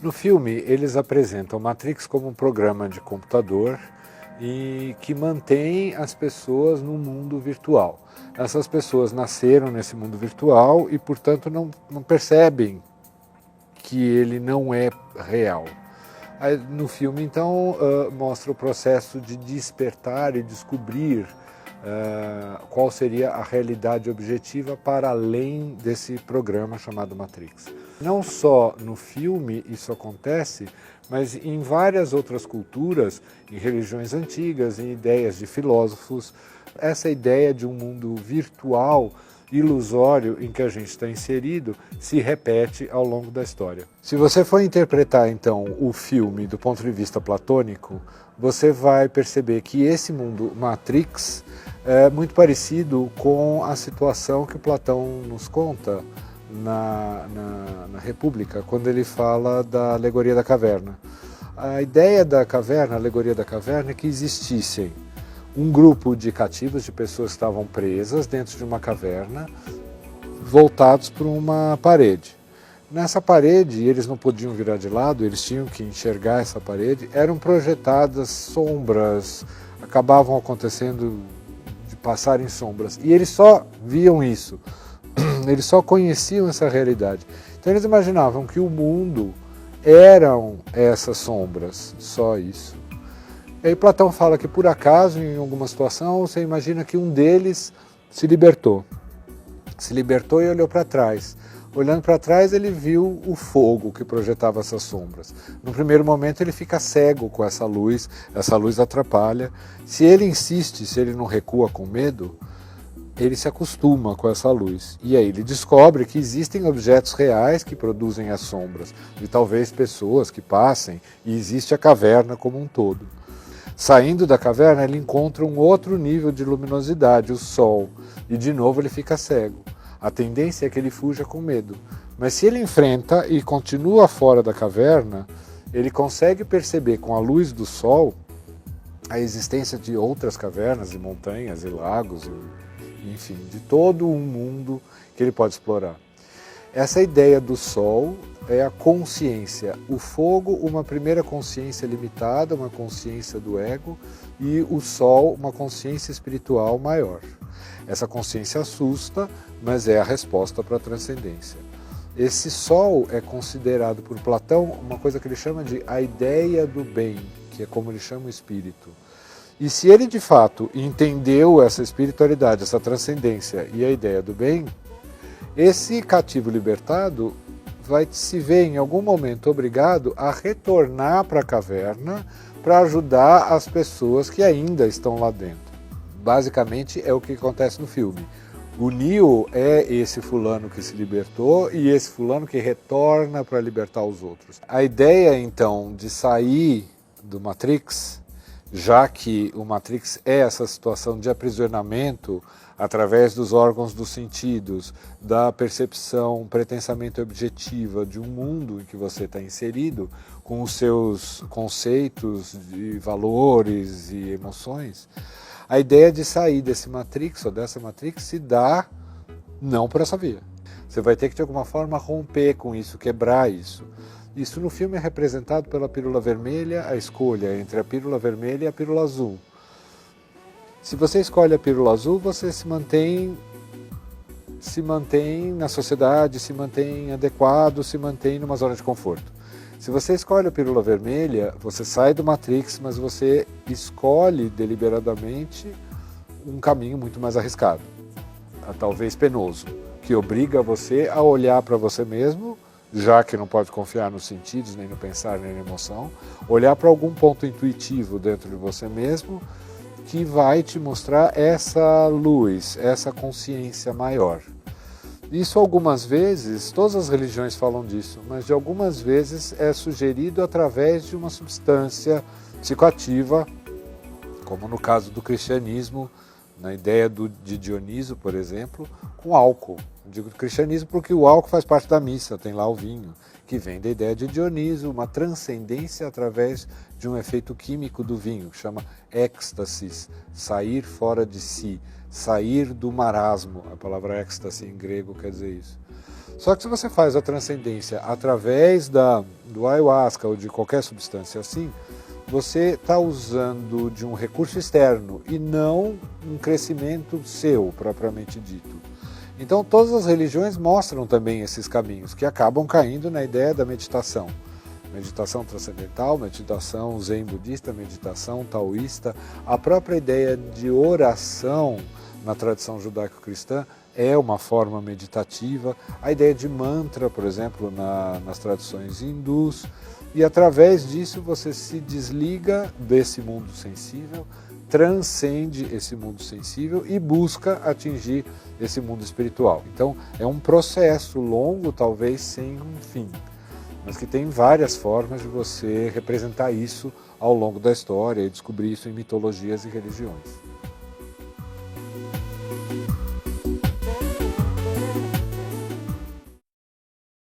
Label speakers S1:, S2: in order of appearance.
S1: No filme, eles apresentam Matrix como um programa de computador e que mantém as pessoas no mundo virtual. Essas pessoas nasceram nesse mundo virtual e, portanto, não percebem que ele não é real. Aí, no filme, então, mostra o processo de despertar e descobrir qual seria a realidade objetiva para além desse programa chamado Matrix. Não só no filme isso acontece, mas em várias outras culturas, em religiões antigas, em ideias de filósofos, essa ideia de um mundo virtual, ilusório em que a gente está inserido, se repete ao longo da história. Se você for interpretar, então, o filme do ponto de vista platônico, você vai perceber que esse mundo Matrix é muito parecido com a situação que Platão nos conta na República, quando ele fala da alegoria da caverna. A ideia da caverna, a alegoria da caverna, é que existissem um grupo de cativos, de pessoas que estavam presas dentro de uma caverna, voltados para uma parede. Nessa parede, eles não podiam virar de lado, eles tinham que enxergar essa parede, eram projetadas sombras, acabavam acontecendo de passar em sombras, e eles só viam isso, eles só conheciam essa realidade. Então eles imaginavam que o mundo eram essas sombras, só isso. E aí Platão fala que por acaso, em alguma situação, você imagina que um deles se libertou e olhou para trás. Olhando para trás, ele viu o fogo que projetava essas sombras. No primeiro momento, ele fica cego com essa luz atrapalha. Se ele insiste, se ele não recua com medo, ele se acostuma com essa luz. E aí ele descobre que existem objetos reais que produzem as sombras, e talvez pessoas que passem, e existe a caverna como um todo. Saindo da caverna, ele encontra um outro nível de luminosidade, o sol, e de novo ele fica cego. A tendência é que ele fuja com medo. Mas se ele enfrenta e continua fora da caverna, ele consegue perceber com a luz do sol a existência de outras cavernas, e montanhas, e lagos, enfim, de todo um mundo que ele pode explorar. Essa ideia do sol é a consciência. O fogo, uma primeira consciência limitada, uma consciência do ego, e o sol, uma consciência espiritual maior. Essa consciência assusta, mas é a resposta para a transcendência. Esse sol é considerado por Platão uma coisa que ele chama de a ideia do bem, que é como ele chama o espírito. E se ele de fato entendeu essa espiritualidade, essa transcendência e a ideia do bem, esse cativo libertado vai se ver em algum momento obrigado a retornar para a caverna para ajudar as pessoas que ainda estão lá dentro. Basicamente é o que acontece no filme. O Neo é esse fulano que se libertou e esse fulano que retorna para libertar os outros. A ideia então de sair do Matrix, já que o Matrix é essa situação de aprisionamento através dos órgãos dos sentidos, da percepção pretensamente objetiva de um mundo em que você está inserido, com os seus conceitos de valores e emoções, a ideia de sair desse Matrix ou dessa Matrix se dá não por essa via. Você vai ter que de alguma forma romper com isso, quebrar isso. Isso no filme é representado pela pílula vermelha, a escolha entre a pílula vermelha e a pílula azul. Se você escolhe a pílula azul, você se mantém na sociedade, se mantém adequado, se mantém numa zona de conforto. Se você escolhe a pílula vermelha, você sai do Matrix, mas você escolhe deliberadamente um caminho muito mais arriscado, talvez penoso, que obriga você a olhar para você mesmo, já que não pode confiar nos sentidos, nem no pensar, nem na emoção, olhar para algum ponto intuitivo dentro de você mesmo, que vai te mostrar essa luz, essa consciência maior. Isso algumas vezes, todas as religiões falam disso, mas de algumas vezes é sugerido através de uma substância psicoativa, como no caso do cristianismo, na ideia de Dioniso, por exemplo, com álcool. Eu digo do cristianismo porque o álcool faz parte da missa, tem lá o vinho, que vem da ideia de Dioniso, uma transcendência através de um efeito químico do vinho, que chama êxtasis, sair fora de si, sair do marasmo. A palavra êxtase em grego quer dizer isso. Só que se você faz a transcendência através do ayahuasca ou de qualquer substância assim, você está usando de um recurso externo e não um crescimento seu, propriamente dito. Então todas as religiões mostram também esses caminhos, que acabam caindo na ideia da meditação. Meditação transcendental, meditação zen budista, meditação taoísta. A própria ideia de oração na tradição judaico-cristã é uma forma meditativa. A ideia de mantra, por exemplo, nas tradições hindus. E através disso você se desliga desse mundo sensível, transcende esse mundo sensível e busca atingir esse mundo espiritual. Então é um processo longo, talvez sem um fim, mas que tem várias formas de você representar isso ao longo da história e descobrir isso em mitologias e religiões.